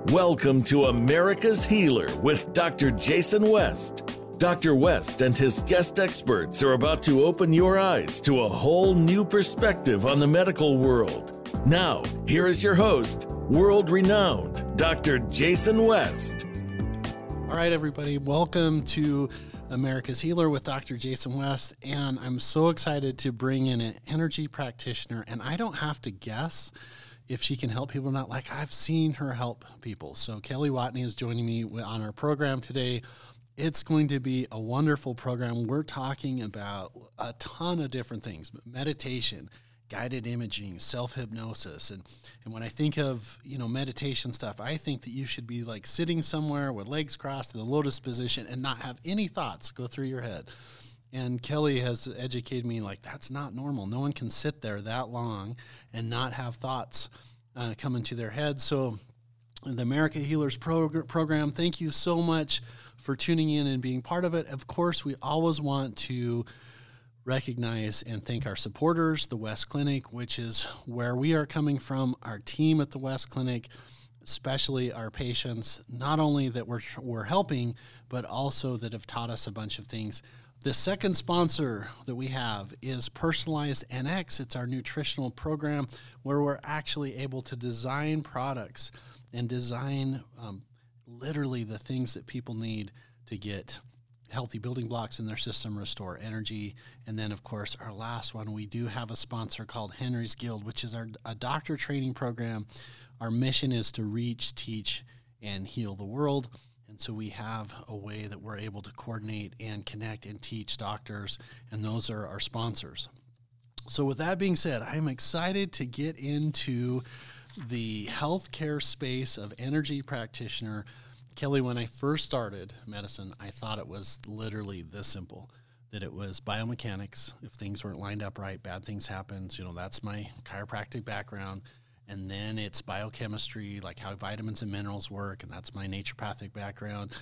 Welcome to America's Healer with Dr. Jason West. Dr. West and his guest experts are about to open your eyes to a whole new perspective on the medical world. Now, here is your host, world-renowned Dr. Jason West. All right, everybody, welcome to America's Healer with Dr. Jason West, and I'm so excited to bring in an energy practitioner, and I don't have to guess if she can help people or not. Like, I've seen her help people. So Kelly Wathne is joining me on our program today. It's going to be a wonderful program. We're talking about a ton of different things: meditation, guided imaging, self-hypnosis. And when I think of, meditation stuff, I think that you should be like sitting somewhere with legs crossed in the lotus position and not have any thoughts go through your head. And Kelly has educated me, like, that's not normal. No one can sit there that long and not have thoughts come into their head. So the America Healers program, thank you so much for tuning in and being part of it. Of course, we always want to recognize and thank our supporters, the West Clinic, which is where we are coming from, our team at the West Clinic, especially our patients, not only that we're helping, but also that have taught us a bunch of things. The second sponsor that we have is Personalized NX. It's our nutritional program where we're actually able to design products and design literally the things that people need to get healthy building blocks in their system, restore energy. And then, of course, our last one, we do have a sponsor called Henry's Guild, which is a doctor training program. Our mission is to reach, teach, and heal the world. And so we have a way that we're able to coordinate and connect and teach doctors, and those are our sponsors. So with that being said, I'm excited to get into the healthcare space of energy practitioner. Kelly, when I first started medicine, I thought it was literally this simple, that it was biomechanics. If things weren't lined up right, bad things happened. That's my chiropractic background. And then it's biochemistry, like how vitamins and minerals work, and that's my naturopathic background.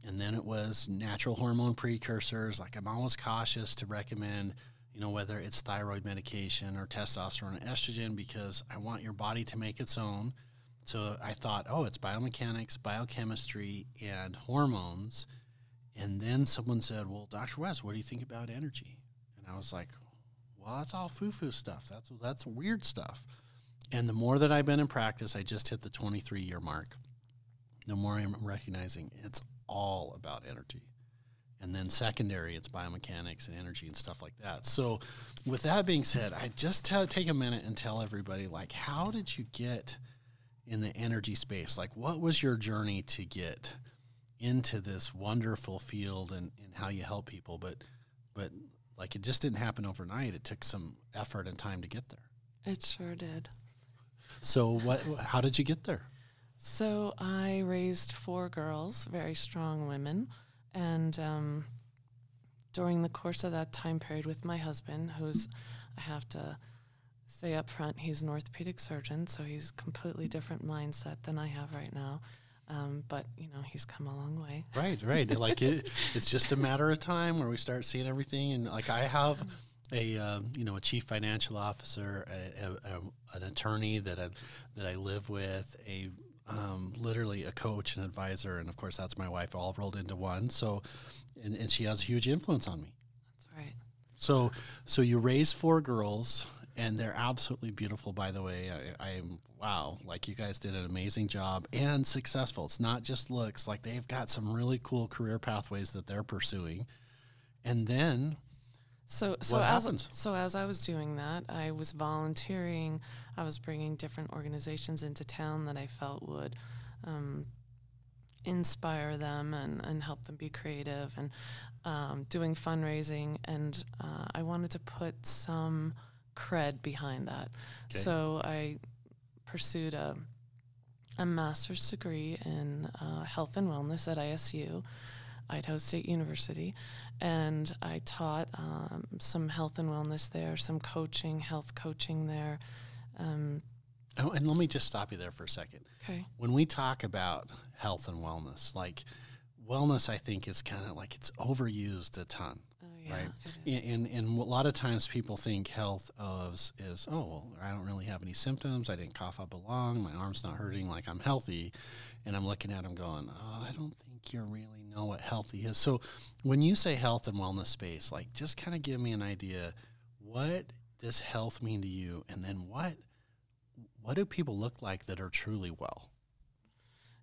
And then it was natural hormone precursors. Like, I'm always cautious to recommend, whether it's thyroid medication or testosterone or estrogen, because I want your body to make its own. So I thought, it's biomechanics, biochemistry, and hormones. And then someone said, well, Dr. West, what do you think about energy? And I was like, well, that's all foo-foo stuff. That's weird stuff. And the more that I've been in practice, I just hit the 23-year mark, the more I'm recognizing it's all about energy. And then secondary, it's biomechanics and energy and stuff like that. So with that being said, I just take a minute and tell everybody, like, how did you get in the energy space? Like, what was your journey to get into this wonderful field and how you help people? But like, it just didn't happen overnight. It took some effort and time to get there. It sure did. So how did you get there? So I raised 4 girls, very strong women, and during the course of that time period with my husband, who's, I have to say up front, he's an orthopedic surgeon, so he's a completely different mindset than I have right now. But, he's come a long way. Right. Like, it's just a matter of time where we start seeing everything. And, like, I have a chief financial officer, an attorney that I live with, literally a coach and advisor, and of course that's my wife, all rolled into one. So, and she has a huge influence on me. That's right. So you raise 4 girls, and they're absolutely beautiful, by the way. I'm wow, like, you guys did an amazing job and successful. It's not just looks, like, they've got some really cool career pathways that they're pursuing, and then. So as I was doing that, I was volunteering. I was bringing different organizations into town that I felt would inspire them and help them be creative, and doing fundraising. And I wanted to put some cred behind that. Okay. So I pursued a master's degree in health and wellness at ISU, Idaho State University. And I taught some health and wellness there, some coaching, health coaching there. And let me just stop you there for a second. Okay. When we talk about health and wellness, like, wellness, I think, is kind of like, it's overused a ton. Oh, Yeah, right? it is. And a lot of times people think health is, oh, well, I don't really have any symptoms. I didn't cough up a lung. My arm's not hurting, like I'm healthy. And I'm looking at them going, oh, I don't think you really know what healthy is. So when you say health and wellness space, like just kind of give me an idea, what does health mean to you? And then what do people look like that are truly well?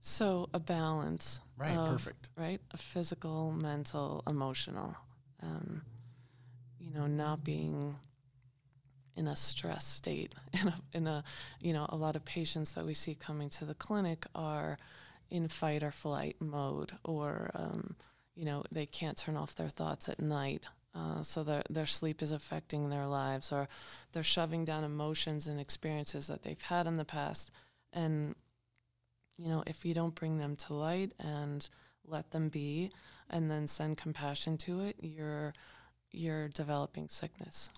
So a balance. Right, perfect. Right? A physical, mental, emotional. Not being in a stress state. In a a lot of patients that we see coming to the clinic are in fight or flight mode, or they can't turn off their thoughts at night. So their sleep is affecting their lives, or they're shoving down emotions and experiences that they've had in the past. And, if you don't bring them to light and let them be and then send compassion to it, you're developing sickness.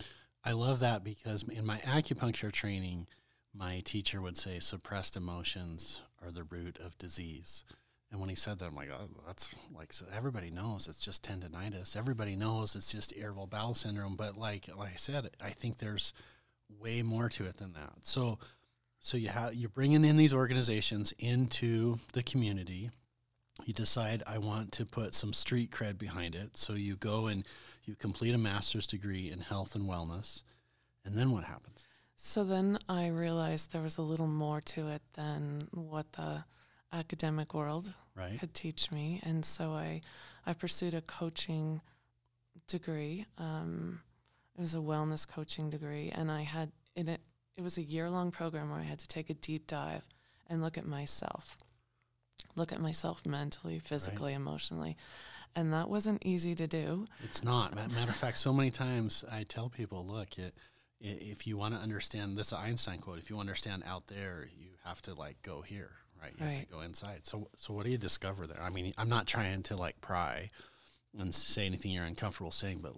I love that, because in my acupuncture training, my teacher would say suppressed emotions are the root of disease. And when he said that, I'm like, oh, that's like, so everybody knows it's just tendinitis. Everybody knows it's just irritable bowel syndrome. But like I said, I think there's way more to it than that. So you're bringing in these organizations into the community. You decide, I want to put some street cred behind it. So you go and you complete a master's degree in health and wellness. And then what happens? So then I realized there was a little more to it than what the academic world could teach me. And so I pursued a coaching degree. It was a wellness coaching degree. And I had it was a year-long program where I had to take a deep dive and look at myself mentally, physically, emotionally. And that wasn't easy to do. It's not. Matter of fact, so many times I tell people, look, if you want to understand, this is an Einstein quote, if you understand out there, you have to go here, right? You have to go inside. So what do you discover there? I mean, I'm not trying to pry and say anything you're uncomfortable saying, but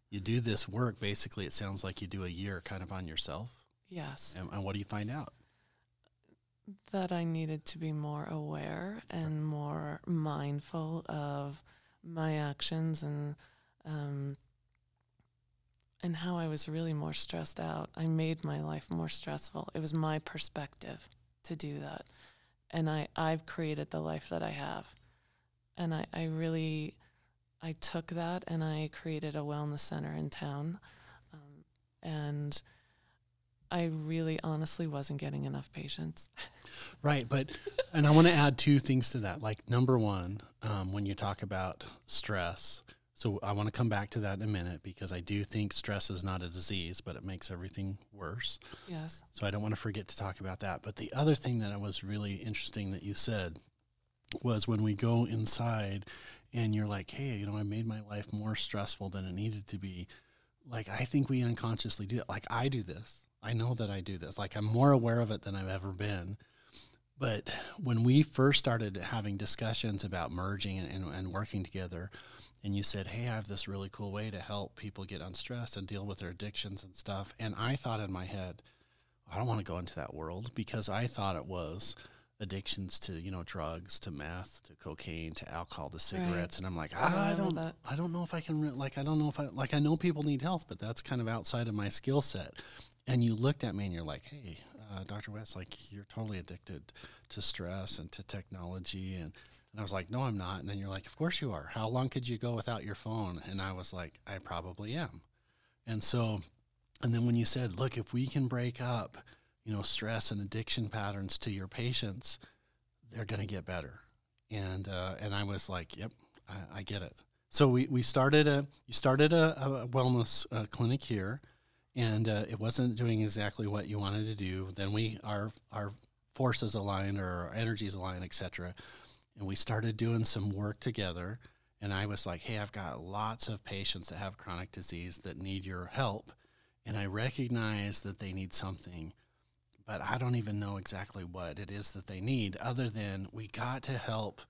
you do this work, basically it sounds like you do a year kind of on yourself. Yes. And what do you find out? That I needed to be more aware and more mindful of my actions and how I was really more stressed out. I made my life more stressful. It was my perspective to do that. And I've created the life that I have. And I took that and I created a wellness center in town. And I really honestly wasn't getting enough patients. Right. And I want to add two things to that. Number one, when you talk about stress, so I want to come back to that in a minute, because I do think stress is not a disease, but it makes everything worse. Yes. So I don't want to forget to talk about that. But the other thing that was really interesting that you said was when we go inside and you're like, hey, I made my life more stressful than it needed to be. I think we unconsciously do that. I do this. I know that I do this. I'm more aware of it than I've ever been. But when we first started having discussions about merging and working together, and you said, hey, I have this really cool way to help people get unstressed and deal with their addictions and stuff. And I thought in my head, I don't want to go into that world, because I thought it was addictions to, drugs, to meth, to cocaine, to alcohol, to cigarettes. Right. And I'm like, I don't know if I can, I know people need health, but that's kind of outside of my skill set. And you looked at me and you're like, hey, Dr. West, you're totally addicted to stress and to technology. And I was like, no, I'm not. And then you're like, of course you are. How long could you go without your phone? And I was like, I probably am. And then when you said, look, if we can break up, stress and addiction patterns to your patients, they're going to get better. And I was like, yep, I get it. So you started a wellness clinic here. And it wasn't doing exactly what you wanted to do. Then our forces aligned, or our energies aligned, et cetera. And we started doing some work together. And I was like, hey, I've got lots of patients that have chronic disease that need your help. And I recognize that they need something, but I don't even know exactly what it is that they need, other than we got to help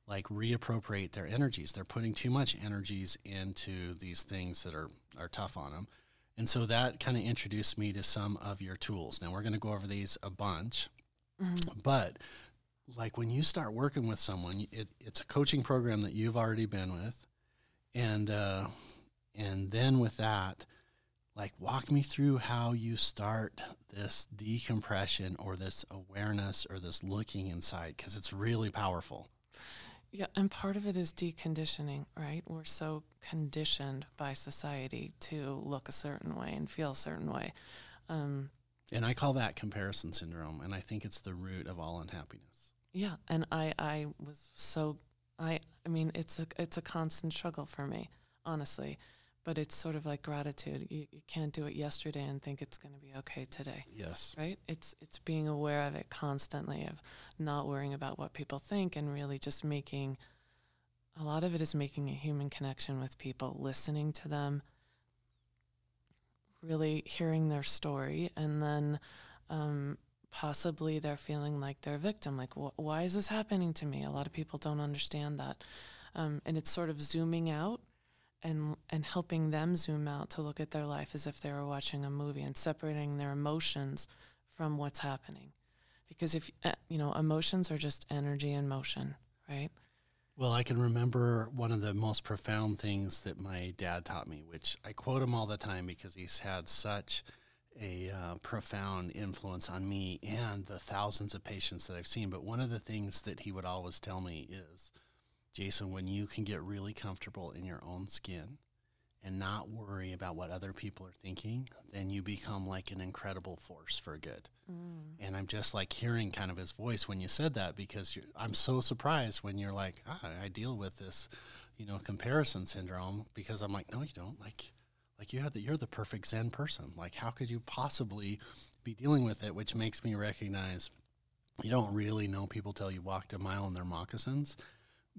reappropriate their energies. They're putting too much energies into these things that are tough on them. And so that kind of introduced me to some of your tools. Now, we're going to go over these a bunch, but when you start working with someone, it's a coaching program that you've already been with, and And then with that, like, walk me through how you start this decompression or this awareness or this looking inside, because it's really powerful. Yeah, and part of it is deconditioning, right? We're so conditioned by society to look a certain way and feel a certain way. And I call that comparison syndrome, and I think it's the root of all unhappiness. Yeah, and I was so, I mean, it's a constant struggle for me, honestly. But it's sort of like gratitude. You can't do it yesterday and think it's going to be okay today. Yes. Right? It's being aware of it constantly, of not worrying about what people think, and really just making, a lot of it is making a human connection with people, listening to them, really hearing their story, and then possibly they're feeling like they're a victim. Like, why is this happening to me? A lot of people don't understand that. And it's sort of zooming out and helping them zoom out to look at their life as if they were watching a movie, and separating their emotions from what's happening. Because if, emotions are just energy in motion, right? Well, I can remember one of the most profound things that my dad taught me, which I quote him all the time because he's had such a profound influence on me and the thousands of patients that I've seen. But one of the things that he would always tell me is, Jason, when you can get really comfortable in your own skin and not worry about what other people are thinking, then you become like an incredible force for good. And I'm just like hearing kind of his voice when you said that, because I'm so surprised when you're like, I deal with this, comparison syndrome, because I'm like, no, you don't. Like you're the perfect Zen person. Like, how could you possibly be dealing with it? Which makes me recognize you don't really know people till you walked a mile in their moccasins.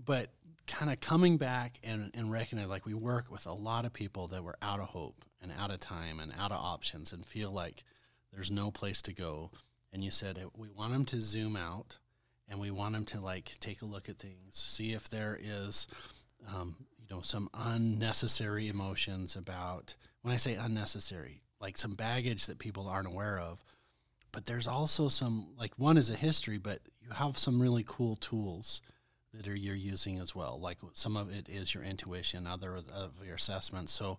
But kind of coming back and recognize, like, we work with a lot of people that were out of hope and out of time and out of options and feel like there's no place to go. And you said, we want them to zoom out, and we want them to, like, take a look at things, see if there is, some unnecessary emotions about, when I say unnecessary, like some baggage that people aren't aware of. But there's also some, like, one is a history, but you have some really cool tools that you're using as well. Like, some of it is your intuition, other of your assessments. So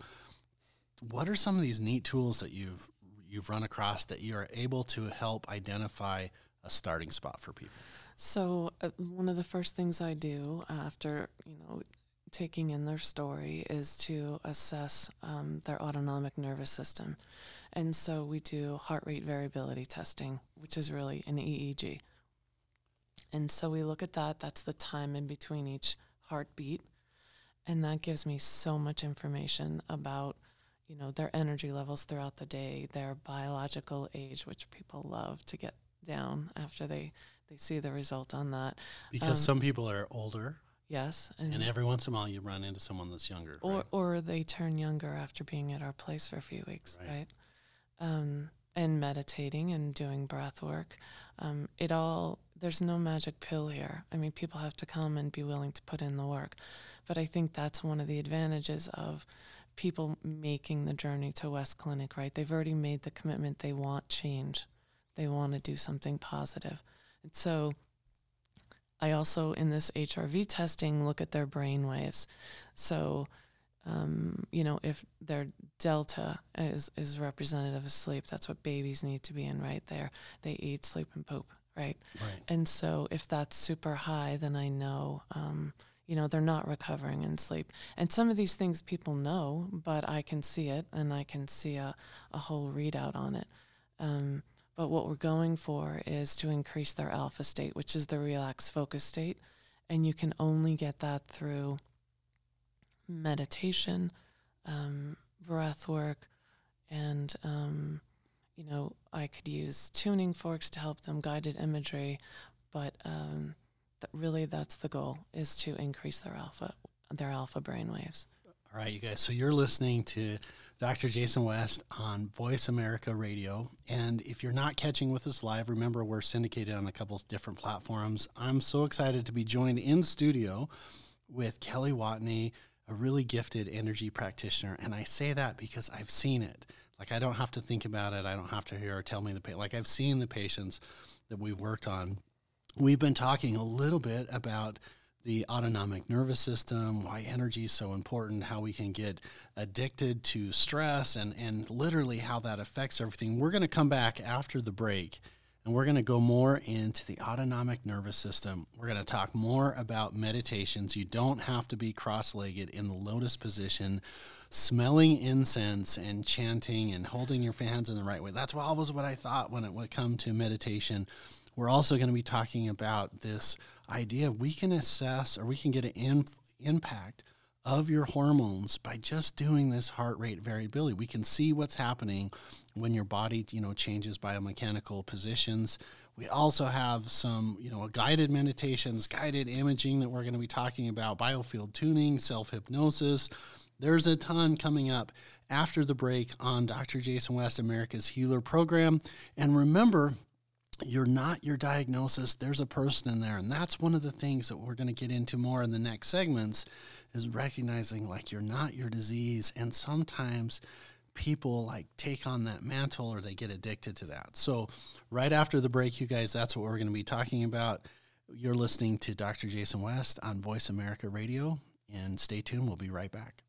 what are some of these neat tools that you've run across that you are able to help identify a starting spot for people? So one of the first things I do after, taking in their story is to assess their autonomic nervous system. And so we do heart rate variability testing, which is really an EEG. And so we look at that. That's the time in between each heartbeat. And that gives me so much information about, their energy levels throughout the day, their biological age, which people love to get down after they see the result on that. Because some people are older. Yes. And every once in a while you run into someone that's younger. Or they turn younger after being at our place for a few weeks, right? And meditating and doing breath work. There's no magic pill here. I mean, people have to come and be willing to put in the work. But I think that's one of the advantages of people making the journey to West Clinic, right? They've already made the commitment. They want change. They want to do something positive. And so I also, in this HRV testing, look at their brain waves. So, if their delta is representative of sleep, that's what babies need to be in, right? They eat, sleep, and poop, right? And so if that's super high, then I know, they're not recovering in sleep. And some of these things people know, but I can see it, and I can see a whole readout on it. But what we're going for is to increase their alpha state, which is the relaxed focus state. And you can only get that through meditation, breath work, and, I could use tuning forks to help them, guided imagery. But really that's the goal, is to increase their alpha brain waves. All right, you guys. So you're listening to Dr. Jason West on Voice America Radio. And if you're not catching with us live, remember we're syndicated on a couple of different platforms. I'm so excited to be joined in studio with Kelly Wathne, a really gifted energy practitioner. And I say that because I've seen it. Like, I don't have to think about it. I don't have to hear her tell me like, I've seen the patients that we've worked on. We've been talking a little bit about the autonomic nervous system, why energy is so important, how we can get addicted to stress, and literally how that affects everything. We're going to come back after the break, and we're going to go more into the autonomic nervous system. We're going to talk more about meditations. You don't have to be cross-legged in the lotus position, smelling incense and chanting and holding your hands in the right way. That's always what I thought when it would come to meditation. We're also going to be talking about this idea we can assess, or we can get an impact of your hormones by just doing this heart rate variability. We can see what's happening when your body, changes biomechanical positions. We also have some, guided meditations, guided imaging that we're going to be talking about, biofield tuning, self-hypnosis. There's a ton coming up after the break on Dr. Jason West, America's Healer program. And remember, you're not your diagnosis. There's a person in there. And that's one of the things that we're going to get into more in the next segments, is recognizing you're not your disease. And sometimes people take on that mantle, or they get addicted to that. So right after the break, you guys, that's what we're going to be talking about. You're listening to Dr. Jason West on Voice America Radio, and stay tuned. We'll be right back.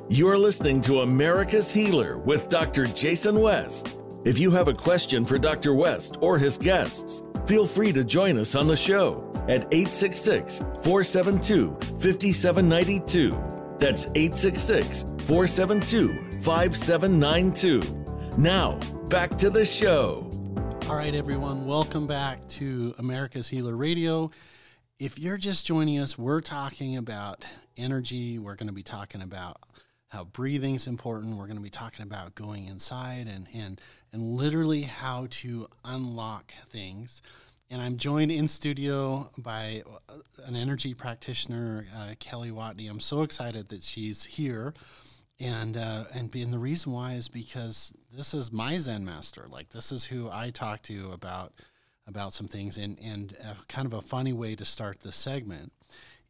You're listening to America's Healer with Dr. Jason West. If you have a question for Dr. West or his guests, feel free to join us on the show at 866-472-5792. That's 866-472-5792. Now, back to the show. All right, everyone, welcome back to America's Healer Radio. If you're just joining us, we're talking about energy. We're going to be talking about how breathing is important. We're going to be talking about going inside and literally how to unlock things. And I'm joined in studio by an energy practitioner, Kelly Wathne. I'm so excited that she's here. And the reason why is because this is my Zen master. This is who I talk to about some things. And kind of a funny way to start this segment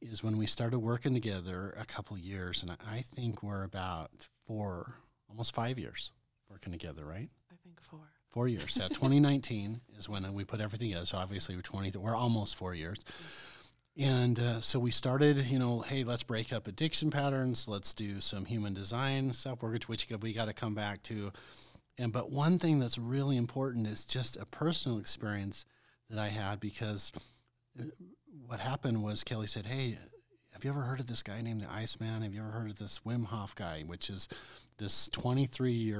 is when we started working together a couple years, and I think we're about almost 5 years working together, right? I think 4. 4 years. So 2019 is when we put everything together. So obviously we're almost 4 years. And so we started, hey, let's break up addiction patterns. Let's do some human design stuff, which we got to come back to. But one thing that's really important is just a personal experience that I had, because what happened was Kelly said, hey, have you ever heard of this guy named the Iceman? Have you ever heard of this Wim Hof guy, which is this 23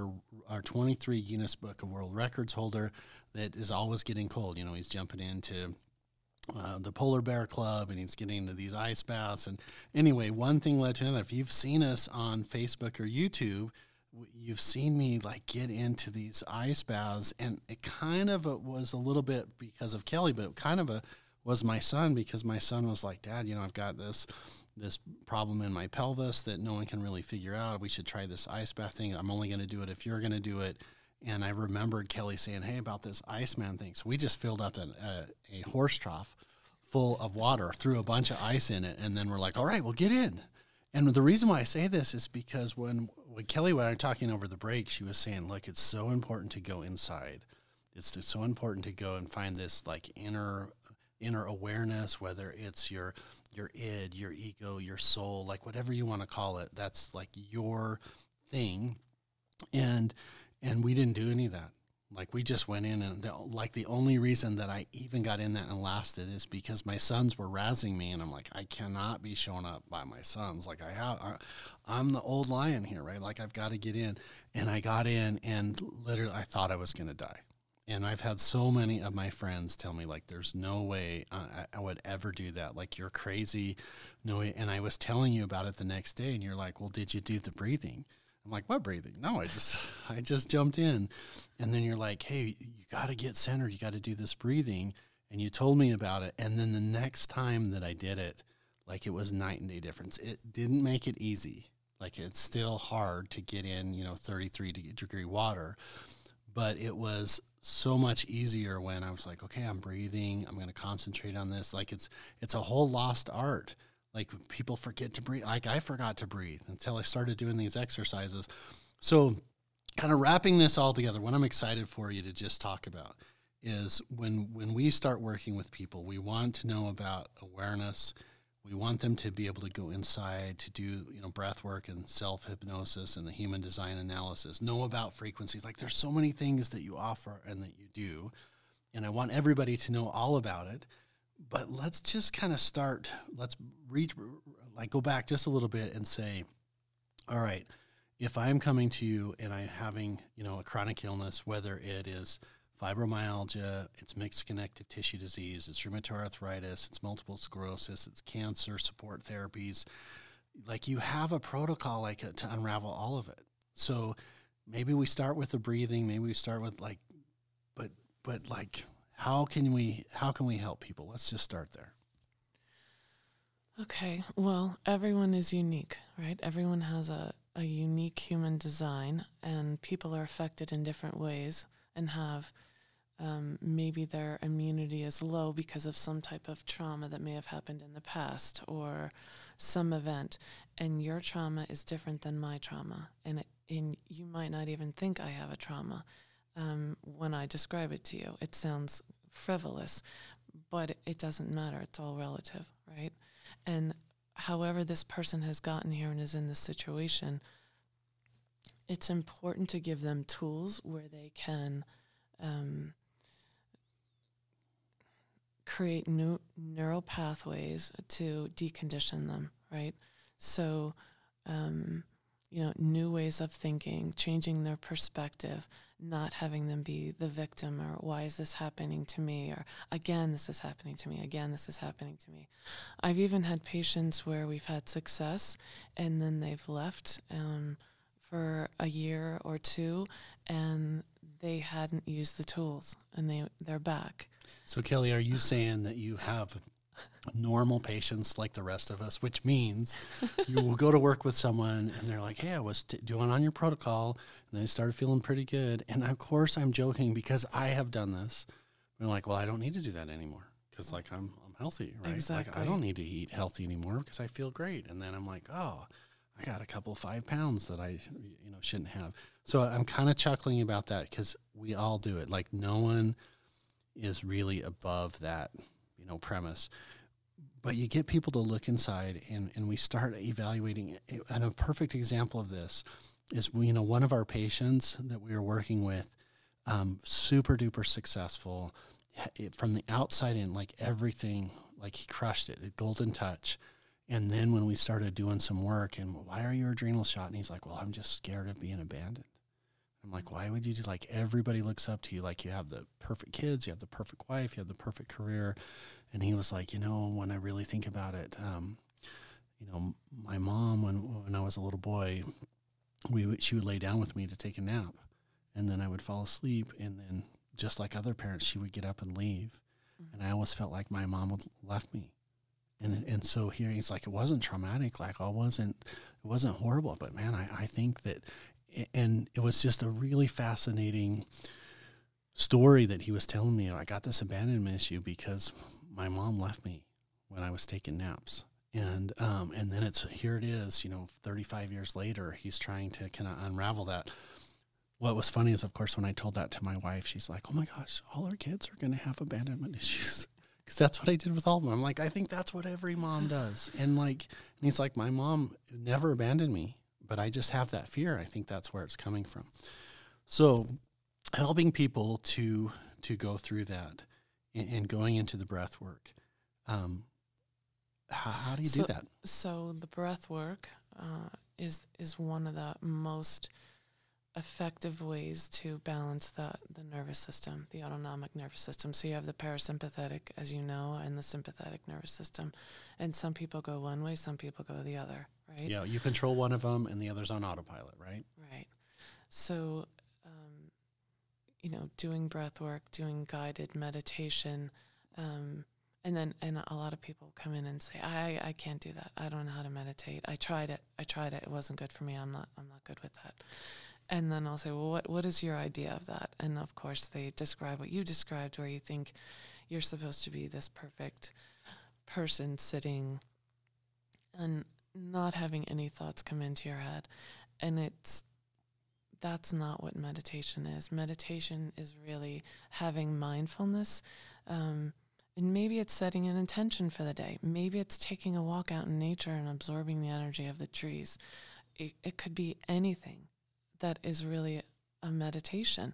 Guinness Book of World Records holder that is always getting cold? He's jumping into the Polar Bear Club, and he's getting into these ice baths. And anyway, one thing led to another. If you've seen us on Facebook or YouTube, you've seen me get into these ice baths, and it kind of was a little bit because of Kelly, but it kind of was my son, because my son was like, Dad, I've got this problem in my pelvis that no one can really figure out. We should try this ice bath thing. I'm only going to do it if you're going to do it. And I remembered Kelly saying, hey, about this Iceman thing. So we just filled up a horse trough full of water, threw a bunch of ice in it, and then we're like, all right, well, get in. And the reason why I say this is because when Kelly and I were talking over the break, she was saying, look, it's so important to go inside. It's so important to go and find this inner awareness, whether it's your id, your ego, your soul, whatever you want to call it. That's your thing. And we didn't do any of that. We just went in, and the only reason that I even got in that and lasted is because my sons were razzing me, and I'm like, I cannot be shown up by my sons. I'm the old lion here, right? I've got to get in. And I got in, and literally I thought I was going to die. And I've had so many of my friends tell me, there's no way I would ever do that. You're crazy. No way. And I was telling you about it the next day, and you're like, well, did you do the breathing? I'm like, what breathing? No, I just jumped in. And then you're like, hey, you got to get centered. You got to do this breathing. And you told me about it. And then the next time that I did it, it was night and day difference. It didn't make it easy. It's still hard to get in, 33-degree water. But it was so much easier when I was like, okay, I'm breathing. I'm going to concentrate on this. It's a whole lost art. People forget to breathe. I forgot to breathe until I started doing these exercises. So kind of wrapping this all together, what I'm excited for you to just talk about is when we start working with people, we want to know about awareness. We want them to be able to go inside to do, breath work and self-hypnosis and the human design analysis, know about frequencies. Like, there's so many things that you offer and that you do, and I want everybody to know all about it. But let's just kind of start, let's go back just a little bit and say, all right, if I'm coming to you and I'm having, a chronic illness, whether it is fibromyalgia, it's mixed connective tissue disease, it's rheumatoid arthritis, it's multiple sclerosis, it's cancer support therapies, like, you have a protocol to unravel all of it. So maybe we start with the breathing, maybe we start with how can we help people? Let's just start there. Okay, well, everyone is unique, right? Everyone has a unique human design, and people are affected in different ways and have maybe their immunity is low because of some type of trauma that may have happened in the past or some event, and your trauma is different than my trauma, and you might not even think I have a trauma. When I describe it to you, it sounds frivolous, but it doesn't matter. It's all relative, right? And however this person has gotten here and is in this situation, it's important to give them tools where they can create new neural pathways to decondition them, right? So, new ways of thinking, changing their perspective, not having them be the victim, or why is this happening to me, or again this is happening to me, again this is happening to me. I've even had patients where we've had success and then they've left for a year or two and they hadn't used the tools and they're back. So Kelly, are you saying that you have normal patients like the rest of us, which means you will go to work with someone and they're like, hey, I was doing on your protocol and I started feeling pretty good. And of course I'm joking because I have done this. We're like, well, I don't need to do that anymore because I'm healthy, right? Exactly. Like, I don't need to eat healthy anymore because I feel great. And then I'm like, oh, I got a couple 5 pounds that I shouldn't have. So I'm kind of chuckling about that because we all do it. Like, no one is really above that premise. But you get people to look inside and we start evaluating. And a perfect example of this is, one of our patients that we were working with, super duper successful from the outside in, like everything, like he crushed it, a golden touch. And then when we started doing some work and why are your adrenals shot? And he's like, well, I'm just scared of being abandoned. I'm like, why would you do, like, everybody looks up to you, like you have the perfect kids, you have the perfect wife, you have the perfect career. And he was like, when I really think about it, my mom, when I was a little boy, she would lay down with me to take a nap, and then I would fall asleep, and then just like other parents, she would get up and leave, and I always felt like my mom had left me, and so here he's like, it wasn't traumatic, like it wasn't horrible, but man, I think that, and it was just a really fascinating story that he was telling me. I got this abandonment issue because my mom left me when I was taking naps. And then here it is, 35 years later, he's trying to kind of unravel that. What was funny is, of course, when I told that to my wife, she's like, oh my gosh, all our kids are going to have abandonment issues. Because that's what I did with all of them. I'm like, I think that's what every mom does. And he's like, my mom never abandoned me, but I just have that fear. I think that's where it's coming from. So helping people to go through that and going into the breath work. How do you do that? So the breath work is one of the most effective ways to balance the nervous system, the autonomic nervous system. So you have the parasympathetic, as you know, and the sympathetic nervous system. And some people go one way, some people go the other, right? Yeah, you control one of them and the other's on autopilot, right? Right. So, doing breath work, doing guided meditation, and a lot of people come in and say, I can't do that. I don't know how to meditate. I tried it. It wasn't good for me. I'm not good with that. And then I'll say, well, what is your idea of that? And of course they describe what you described, where you think you're supposed to be this perfect person sitting and not having any thoughts come into your head. And that's not what meditation is. Meditation is really having mindfulness. And maybe it's setting an intention for the day. Maybe it's taking a walk out in nature and absorbing the energy of the trees. It could be anything that is really a meditation.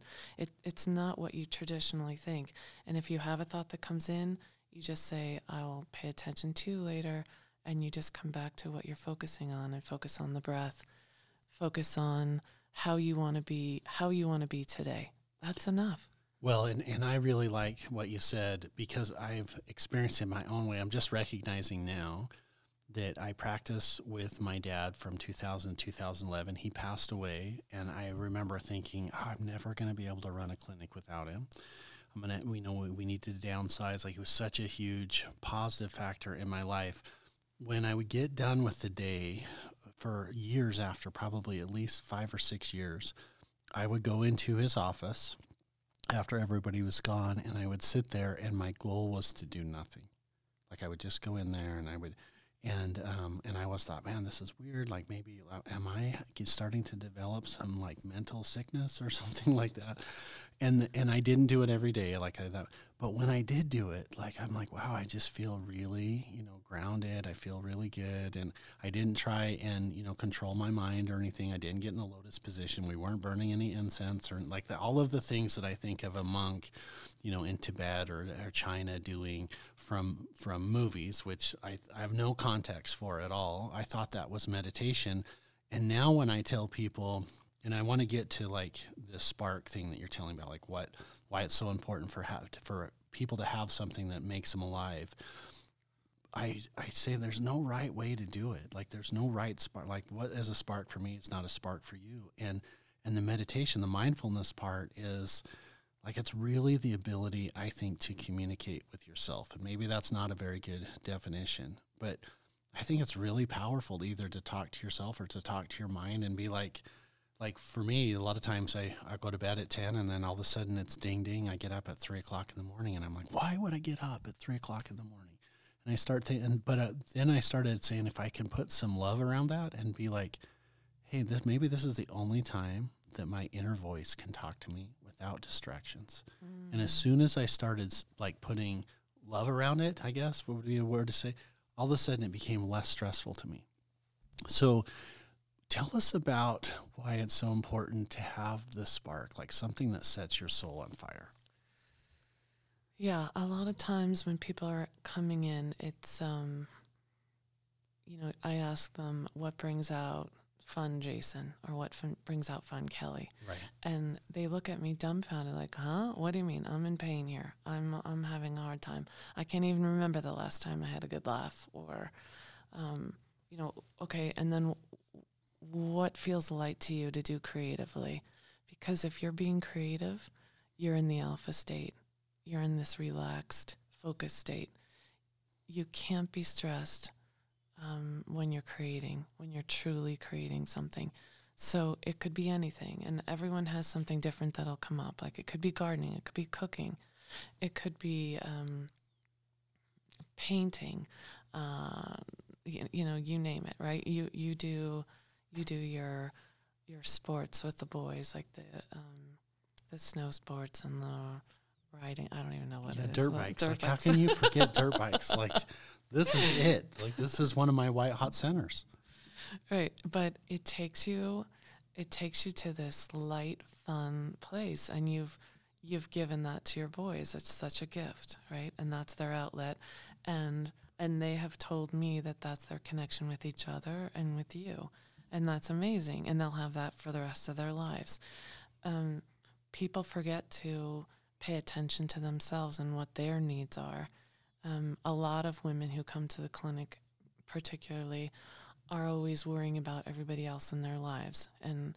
It's not what you traditionally think. And if you have a thought that comes in, you just say, I will pay attention to later, and you just come back to what you're focusing on and focus on the breath. Focus on how you want to be today. That's enough. Well, and I really like what you said, because I've experienced it in my own way. I'm just recognizing now that I practiced with my dad from 2000 to 2011. He passed away, and I remember thinking, I'm never going to be able to run a clinic without him. We need to downsize. Like, it was such a huge positive factor in my life. When I would get done with the day, for years after, probably at least 5 or 6 years, I would go into his office after everybody was gone, and I would sit there, and my goal was to do nothing. Like, I would just go in there, and I would, and I always thought, man, this is weird. Like, maybe, am I starting to develop some, like, mental sickness or something like that? And I didn't do it every day like I thought. But when I did do it, like, I'm like, wow, I just feel really, grounded. I feel really good. And I didn't try and, control my mind or anything. I didn't get in the lotus position. We weren't burning any incense or like all of the things that I think of a monk, in Tibet or China doing from movies, which I have no context for at all. I thought that was meditation. And now when I tell people, and I want to get to like the spark thing that you're telling about, like why it's so important for people to have something that makes them alive. I say there's no right way to do it. Like, there's no right spark. Like, what is a spark for me? It's not a spark for you. And the meditation, the mindfulness part is like, it's really the ability, I think, to communicate with yourself. And maybe that's not a very good definition, but I think it's really powerful to either to talk to yourself or to talk to your mind and be like for me, a lot of times I go to bed at 10, and then all of a sudden it's ding, ding. I get up at 3 o'clock in the morning, and I'm like, why would I get up at 3 o'clock in the morning? And I start thinking, then I started saying, if I can put some love around that and be like, hey, maybe this is the only time that my inner voice can talk to me without distractions. And as soon as I started like putting love around it, I guess, what would be a word to say, all of a sudden it became less stressful to me. So tell us about why it's so important to have the spark, like something that sets your soul on fire. Yeah, a lot of times when people are coming in, it's, I ask them, what brings out fun Jason, or what brings out fun Kelly? Right. And they look at me dumbfounded, like, huh? What do you mean? I'm in pain here. I'm having a hard time. I can't even remember the last time I had a good laugh, or, okay, and then what feels light to you to do creatively? Because if you're being creative, you're in the alpha state. You're in this relaxed, focused state. You can't be stressed when you're creating, when you're truly creating something. So it could be anything, and everyone has something different that'll come up. Like, it could be gardening, it could be cooking, it could be painting, you name it, right? You do your sports with the boys, like the snow sports and the riding. I don't even know what it is. Dirt bikes. Like, how can you forget dirt bikes? Like, this is it. Like, this is one of my white hot centers. Right, but it takes you to this light, fun place, and you've given that to your boys. It's such a gift, right? And that's their outlet, and they have told me that that's their connection with each other and with you. And that's amazing, and they'll have that for the rest of their lives. People forget to pay attention to themselves and what their needs are. A lot of women who come to the clinic particularly are always worrying about everybody else in their lives and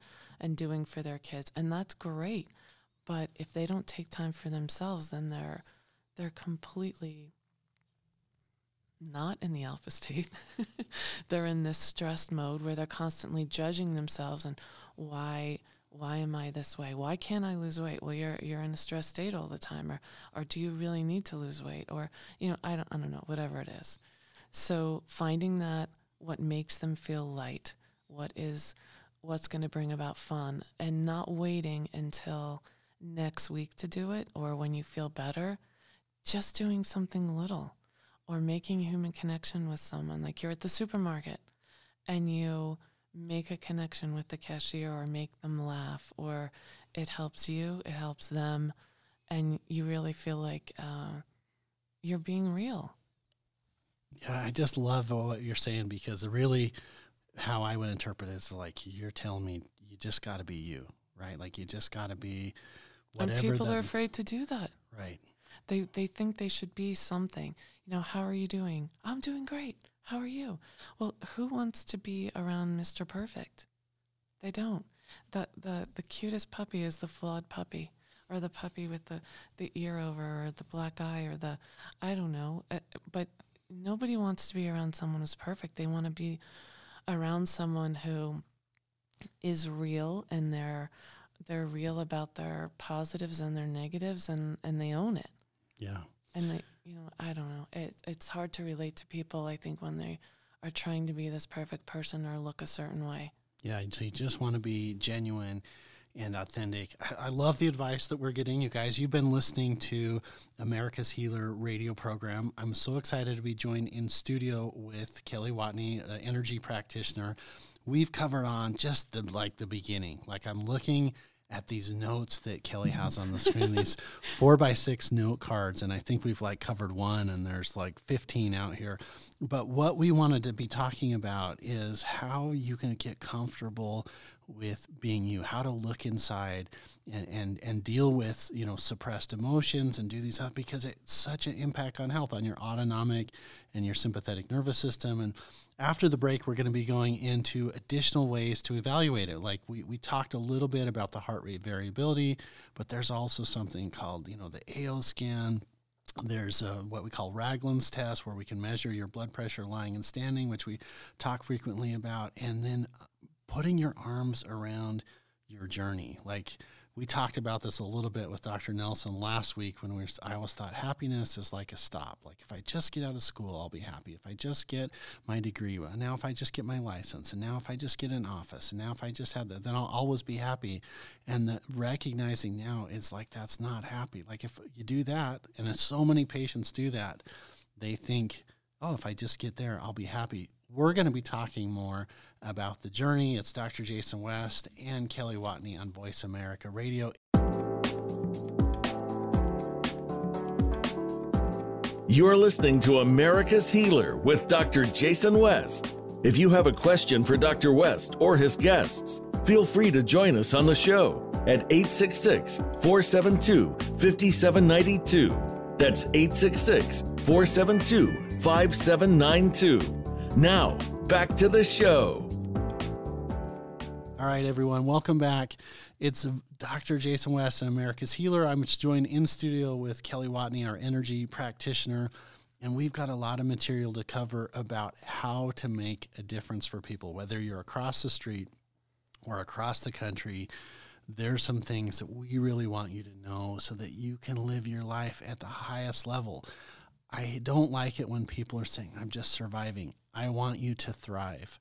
doing for their kids. And that's great, but if they don't take time for themselves, then they're completely not in the alpha state. They're in this stressed mode where they're constantly judging themselves and why am I this way? Why can't I lose weight? Well, you're in a stressed state all the time, or do you really need to lose weight? Or, I don't know, whatever it is. So finding that what makes them feel light, what what's going to bring about fun, and not waiting until next week to do it or when you feel better. Just doing something little, or making human connection with someone. Like you're at the supermarket and you make a connection with the cashier or make them laugh, or it helps you, it helps them, and you really feel like you're being real. Yeah, I just love what you're saying, because really how I would interpret it is like you're telling me you just got to be you, right? Like you just got to be whatever. And people are afraid to do that. Right. They think they should be something. How are you doing? I'm doing great. How are you? Well, who wants to be around Mr. Perfect? They don't. The cutest puppy is the flawed puppy, or the puppy with the ear over, or the black eye, or I don't know. But nobody wants to be around someone who's perfect. They want to be around someone who is real, and they're real about their positives and their negatives, and they own it. Yeah. And they, I don't know. It's hard to relate to people, I think, when they are trying to be this perfect person or look a certain way. Yeah, so you just want to be genuine and authentic. I love the advice that we're getting, you guys. You've been listening to America's Healer radio program. I'm so excited to be joined in studio with Kelly Wathne, an energy practitioner. We've covered on just the beginning. Like I'm looking at these notes that Kelly has on the screen, these 4x6 note cards. And I think we've covered one, and there's 15 out here. But what we wanted to be talking about is how you can get comfortable with being you, how to look inside and deal with, suppressed emotions and do these stuff, because it's such an impact on health, on your autonomic and your sympathetic nervous system. And after the break, we're going to be going into additional ways to evaluate it. Like we talked a little bit about the heart rate variability, but there's also something called, the AO scan. There's what we call Ragland's test, where we can measure your blood pressure lying and standing, which we talk frequently about, and then putting your arms around your journey. Like we talked about this a little bit with Dr. Nelson last week when I always thought happiness is like a stop. Like if I just get out of school, I'll be happy. If I just get my degree, and now if I just get my license, and now if I just get an office, and now if I just have that, then I'll always be happy. And the recognizing now is that's not happy. Like if you do that, and if so many patients do that, they think, oh, if I just get there, I'll be happy. We're going to be talking more about the journey. It's Dr. Jason West and Kelly Wathne on Voice America Radio. You're listening to America's Healer with Dr. Jason West. If you have a question for Dr. West or his guests, feel free to join us on the show at 866-472-5792. That's 866-472-5792. Now, back to the show. All right, everyone, welcome back. It's Dr. Jason West and America's Healer. I'm joined in studio with Kelly Wathne, our energy practitioner, and we've got a lot of material to cover about how to make a difference for people. Whether you're across the street or across the country, there's some things that we really want you to know so that you can live your life at the highest level. I don't like it when people are saying, I'm just surviving. I want you to thrive.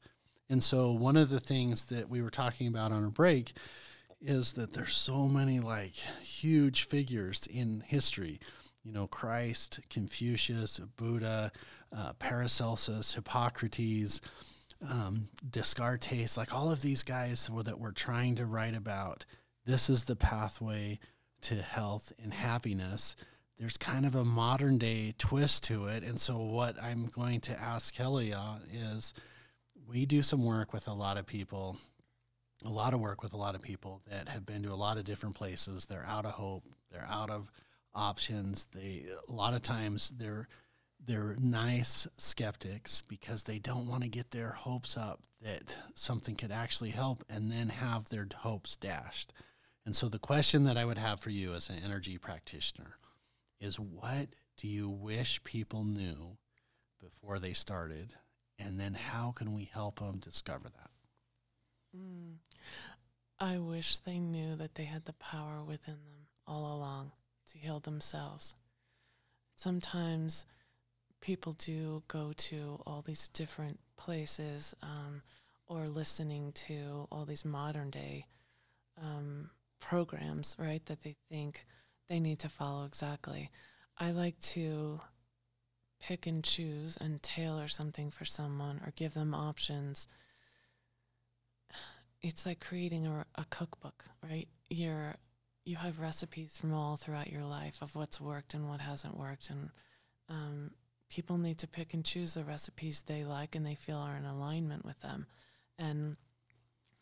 And so one of the things that we were talking about on a break is that there's so many huge figures in history, Christ, Confucius, Buddha, Paracelsus, Hippocrates, Descartes, all of these guys that we're trying to write about. This is the pathway to health and happiness. There's kind of a modern day twist to it. And so what I'm going to ask Kelly is, we do some work with a lot of people that have been to a lot of different places. They're out of hope. They're out of options. A lot of times they're nice skeptics because they don't want to get their hopes up that something could actually help and then have their hopes dashed. And so the question that I would have for you as an energy practitioner is, what do you wish people knew before they started? And then how can we help them discover that? I wish they knew that they had the power within them all along to heal themselves. Sometimes people do go to all these different places, or listening to all these modern day programs, right, that they think they need to follow exactly. I like to pick and choose and tailor something for someone or give them options. It's like creating a cookbook, right? You have recipes from all throughout your life of what's worked and what hasn't worked, and people need to pick and choose the recipes they like and they feel are in alignment with them. And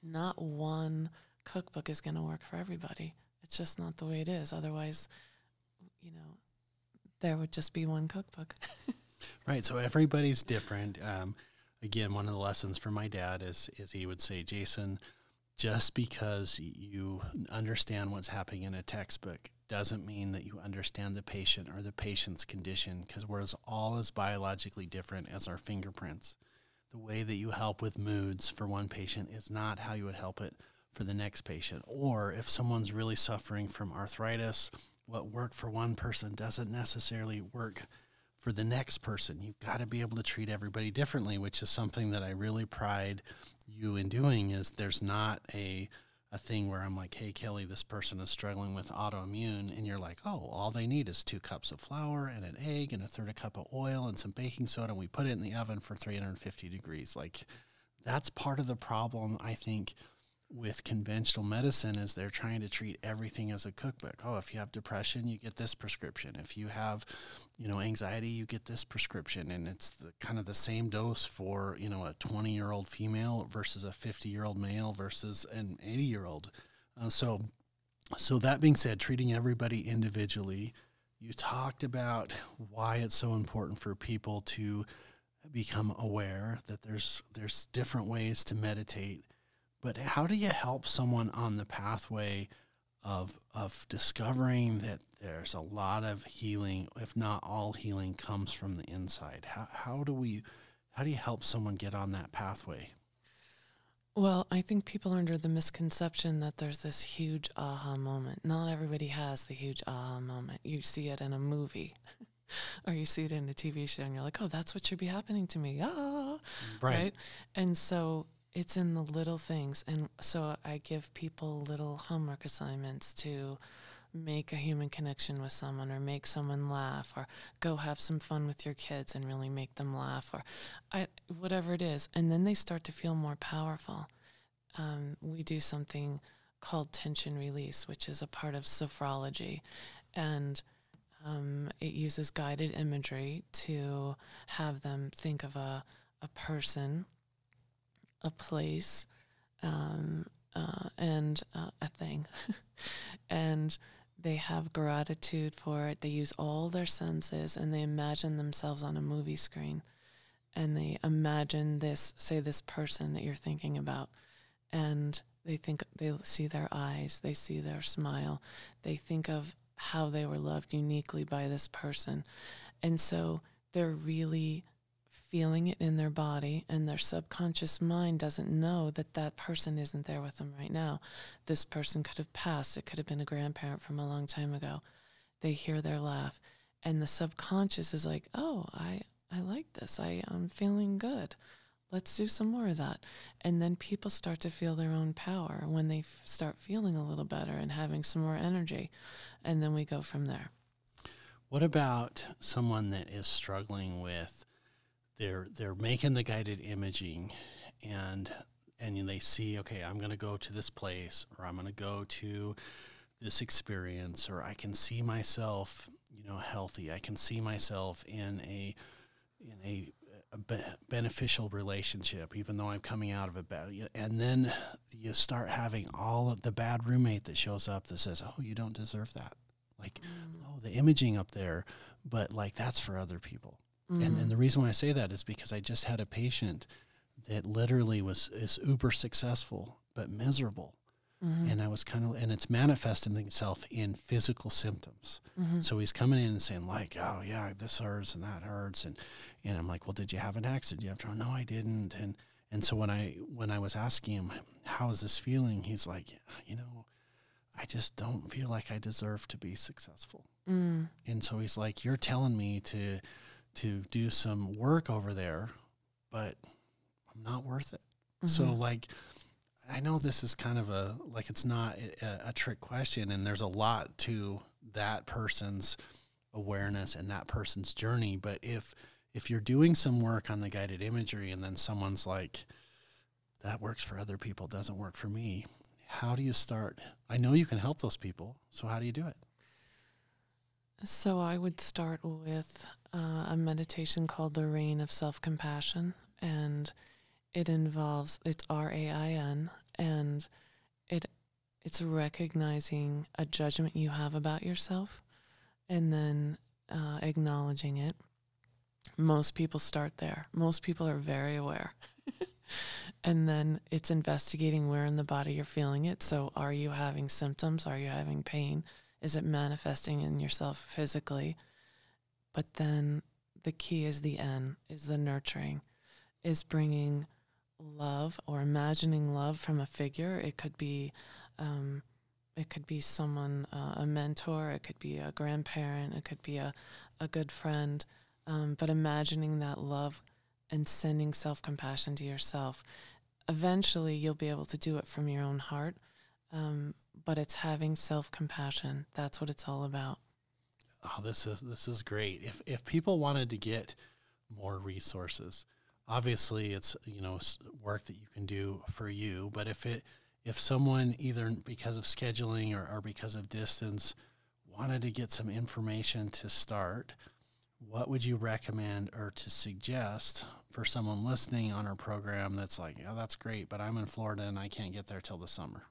not one cookbook is going to work for everybody. It's just not the way it is. Otherwise, there would just be one cookbook. Right. So everybody's different. Again, one of the lessons from my dad is he would say, Jason, just because you understand what's happening in a textbook doesn't mean that you understand the patient or the patient's condition, because we're all as biologically different as our fingerprints. The way that you help with moods for one patient is not how you would help it for the next patient. Or if someone's really suffering from arthritis, what worked for one person doesn't necessarily work for the next person. You've got to be able to treat everybody differently, which is something that I really pride you in doing. Is there's not a thing where I'm like, hey, Kelly, this person is struggling with autoimmune, and you're like, oh, all they need is 2 cups of flour and an egg and a third a cup of oil and some baking soda, and we put it in the oven for 350 degrees. Like, that's part of the problem, I think, with conventional medicine, is they're trying to treat everything as a cookbook. Oh, if you have depression, you get this prescription. If you have, anxiety, you get this prescription. And it's kind of the same dose for, a 20-year-old female versus a 50-year-old male versus an 80-year-old. So that being said, treating everybody individually, you talked about why it's so important for people to become aware that there's different ways to meditate. But how do you help someone on the pathway of discovering that there's a lot of healing, if not all healing, comes from the inside? How do you help someone get on that pathway? Well, I think people are under the misconception that there's this huge aha moment. Not everybody has the huge aha moment. You see it in a movie or you see it in a TV show and you're like, oh, that's what should be happening to me. Ah, right? And so it's in the little things. And so I give people little homework assignments to make a human connection with someone, or make someone laugh, or go have some fun with your kids and really make them laugh, or whatever it is. And then they start to feel more powerful. We do something called tension release, which is a part of sophrology. And it uses guided imagery to have them think of a person, a place, and a thing. And they have gratitude for it. They use all their senses, and they imagine themselves on a movie screen. And they imagine this person that you're thinking about. And they see their eyes, they see their smile. They think of how they were loved uniquely by this person. And so they're really feeling it in their body, and their subconscious mind doesn't know that that person isn't there with them right now. This person could have passed. It could have been a grandparent from a long time ago. They hear their laugh, and the subconscious is like, oh, I like this. I'm feeling good. Let's do some more of that. And then people start to feel their own power when they start feeling a little better and having some more energy, and then we go from there. What about someone that is struggling with they're making the guided imaging, and they see, okay, I'm going to go to this place, or I'm going to go to this experience, or I can see myself, healthy. I can see myself in a beneficial relationship, even though I'm coming out of a bad. And then you start having all of the bad roommate that shows up that says, "Oh, you don't deserve that." Like, oh, the imaging up there, but like that's for other people. And the reason why I say that is because I just had a patient that literally is uber successful but miserable. And I was and it's manifesting itself in physical symptoms. So he's coming in and saying like, oh yeah, this hurts and that hurts. And I'm like, well, did you have an accident? Did you have trouble? No, I didn't. And so when I was asking him, how is this feeling? He's like, I just don't feel like I deserve to be successful. And so he's like, you're telling me to do some work over there, but I'm not worth it. So like, I know this is kind of it's not a trick question, and there's a lot to that person's awareness and that person's journey. But if you're doing some work on the guided imagery and then someone's like, that works for other people, doesn't work for me, how do you start? I know you can help those people, so how do you do it? So I would start with a meditation called the Rain of Self-Compassion, and it involves, it's RAIN, and it's recognizing a judgment you have about yourself and then acknowledging it. Most people start there. Most people are very aware. And then it's investigating where in the body you're feeling it. So are you having symptoms? Are you having pain? Is it manifesting in yourself physically? But then the key is the N, is the nurturing, is bringing love or imagining love from a figure. It could be someone, a mentor. It could be a grandparent. It could be a good friend. But imagining that love and sending self-compassion to yourself. Eventually, you'll be able to do it from your own heart, but it's having self-compassion. That's what it's all about. Oh, this is great. If people wanted to get more resources, obviously it's work that you can do for you. But if someone either because of scheduling or because of distance wanted to get some information to start, what would you recommend or to suggest for someone listening on our program that's like, yeah, that's great, but I'm in Florida and I can't get there till the summer?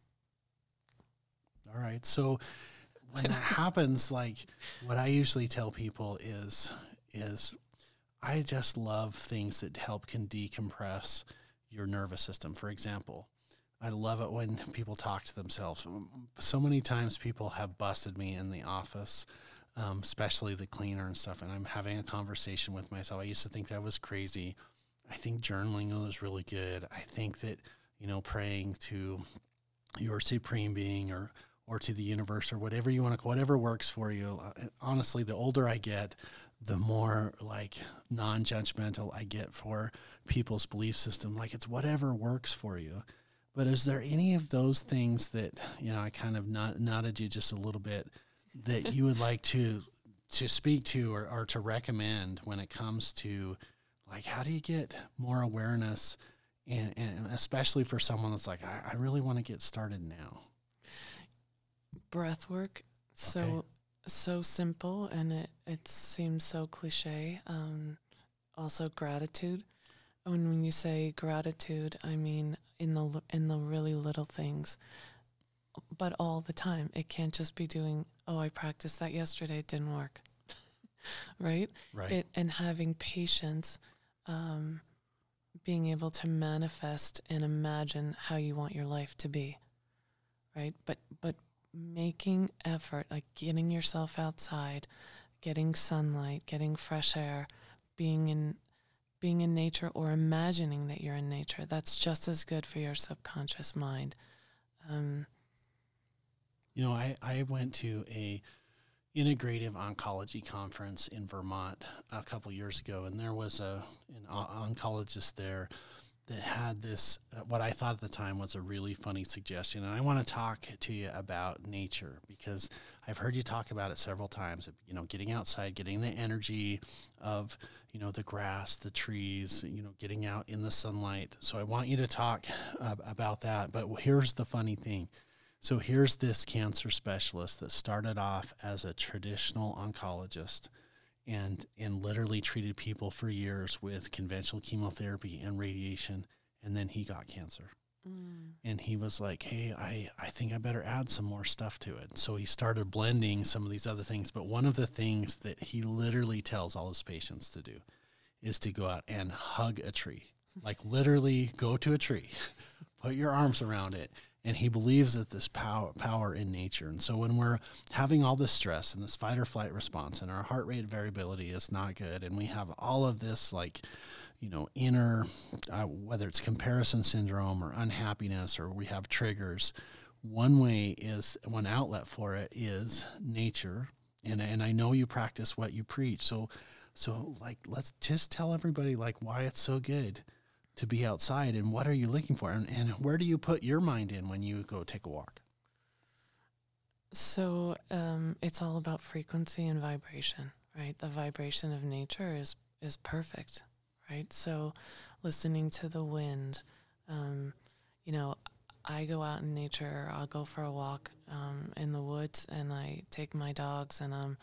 All right. So when that happens, like what I usually tell people is I just love things that can decompress your nervous system. For example, I love it when people talk to themselves. So many times people have busted me in the office, especially the cleaner and stuff, and I'm having a conversation with myself. I used to think I was crazy. I think journaling was really good. I think that, praying to your supreme being or to the universe or whatever you want to, whatever works for you. Honestly, the older I get, the more like non-judgmental I get for people's belief system. Like it's whatever works for you. But is there any of those things that, I kind of nodded you just a little bit, that you would like to speak to or to recommend when it comes to like, how do you get more awareness and especially for someone that's like, I really want to get started now? Breath work. So simple, and it seems so cliche. Also gratitude. When you say gratitude, I mean in the really little things, but all the time. It can't just be doing, I practiced that yesterday, it didn't work. Right? Right. And having patience, being able to manifest and imagine how you want your life to be. Right? But making effort, like getting yourself outside, getting sunlight, getting fresh air, being in nature or imagining that you're in nature, that's just as good for your subconscious mind. I went to a integrative oncology conference in Vermont a couple years ago, and there was an oncologist there that had this, what I thought at the time was a really funny suggestion. And I want to talk to you about nature because I've heard you talk about it several times, getting outside, getting the energy of, the grass, the trees, getting out in the sunlight. So I want you to talk about that. But here's the funny thing. So here's this cancer specialist that started off as a traditional oncologist and literally treated people for years with conventional chemotherapy and radiation, and then he got cancer. And he was like, hey, I think I better add some more stuff to it. So he started blending some of these other things, but one of the things that he literally tells all his patients to do is to go out and hug a tree. Like literally go to a tree, put your arms around it, and he believes that this power in nature. And so when we're having all this stress and this fight or flight response and our heart rate variability is not good, and we have all of this inner, whether it's comparison syndrome or unhappiness, or we have triggers, one outlet for it is nature. And I know you practice what you preach. So let's just tell everybody why it's so good to be outside, and what are you looking for? And where do you put your mind in when you go take a walk? So it's all about frequency and vibration, right? The vibration of nature is perfect, right? So listening to the wind, I go out in nature, I'll go for a walk in the woods, and I take my dogs, and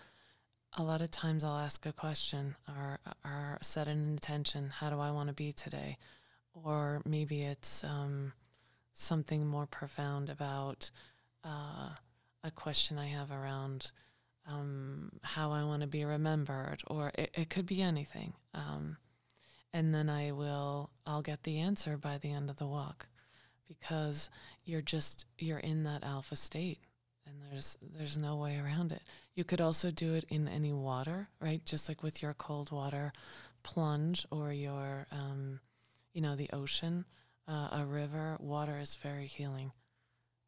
a lot of times I'll ask a question or set an intention. How do I want to be today? Or maybe it's something more profound about a question I have around how I want to be remembered, or it could be anything. And then I'll get the answer by the end of the walk, because you're in that alpha state, and there's no way around it. You could also do it in any water, right? Just like with your cold water plunge, or your, the ocean, a river. Water is very healing.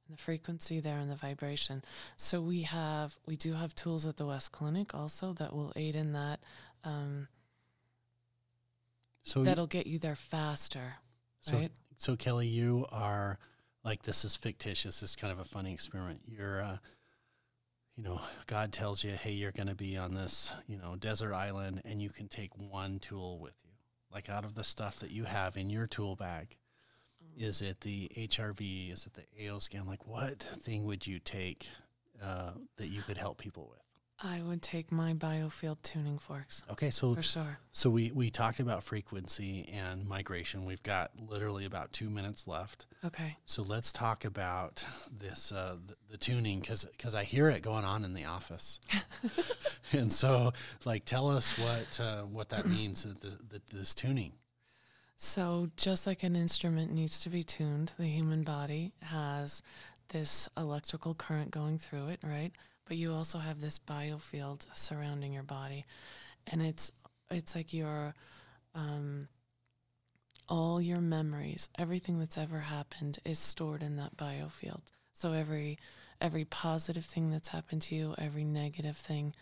The frequency there and the vibration. So we do have tools at the West Clinic also that will aid in that. That'll get you there faster, right? So Kelly, you are like, this is fictitious. It's kind of a funny experiment. You're, God tells you, hey, you're going to be on this, desert island, and you can take one tool with you, like out of the stuff that you have in your tool bag. Is it the HRV? Is it the AO scan? Like, what thing would you take that you could help people with? I would take my biofield tuning forks. Okay, so for sure. So we talked about frequency and migration. We've got literally about 2 minutes left. Okay. So let's talk about this the tuning, because I hear it going on in the office. And so, like, tell us what that means, this tuning. So just like an instrument needs to be tuned, the human body has this electrical current going through it, right? But you also have this biofield surrounding your body. And it's like your all your memories, everything that's ever happened is stored in that biofield. So every positive thing that's happened to you, every negative thing,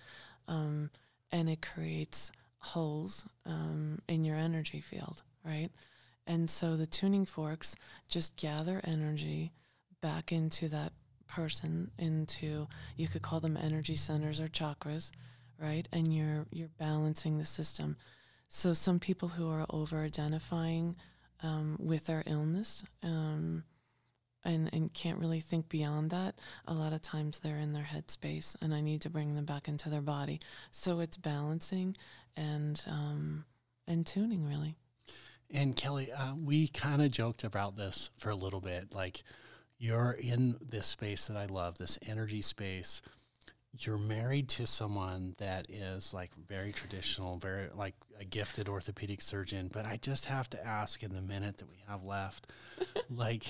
and it creates holes in your energy field. Right? And so the tuning forks just gather energy back into that person, you could call them energy centers or chakras, right? And you're balancing the system. So some people who are over-identifying with their illness and can't really think beyond that, a lot of times they're in their head space, and I need to bring them back into their body. So it's balancing and tuning, really. And Kelly, we kind of joked about this for a little bit. Like, you're in this space that I love, this energy space. You're married to someone that is like very traditional, very like a gifted orthopedic surgeon. But I just have to ask, in the minute that we have left, like,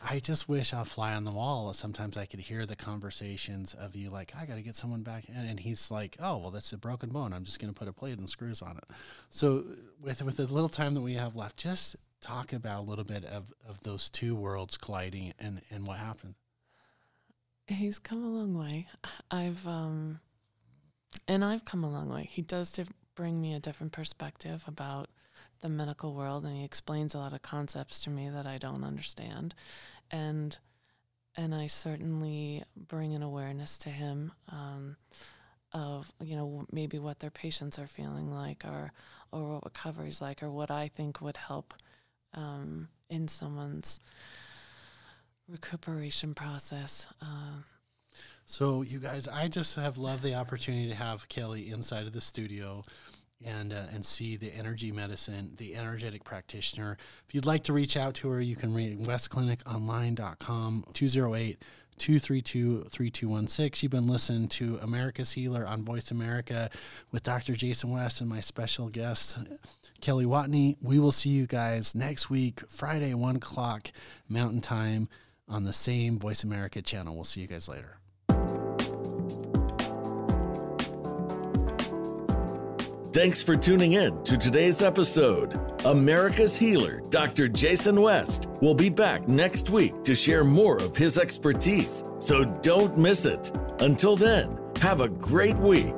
I just wish I'd fly on the wall. Sometimes I could hear the conversations of you like, I got to get someone back in. And he's like, oh, well, that's a broken bone. I'm just going to put a plate and screws on it. So with the little time that we have left, just talk about a little bit of those two worlds colliding and what happened. He's come a long way. I've come a long way. He does bring me a different perspective about the medical world, and he explains a lot of concepts to me that I don't understand. And I certainly bring an awareness to him of, maybe what their patients are feeling like, or what recovery's like, or what I think would help in someone's recuperation process. So you guys, I just have loved the opportunity to have Kelly inside of the studio and see the energy medicine, the energetic practitioner. If you'd like to reach out to her, you can read westcliniconline.com, 208-232-3216. You've been listening to America's Healer on Voice America with Dr. Jason West and my special guest, Kelly Wathne. We will see you guys next week, Friday, 1 o'clock Mountain Time on the same Voice America channel. We'll see you guys later. Thanks for tuning in to today's episode. America's Healer, Dr. Jason West, will be back next week to share more of his expertise, so don't miss it. Until then, have a great week.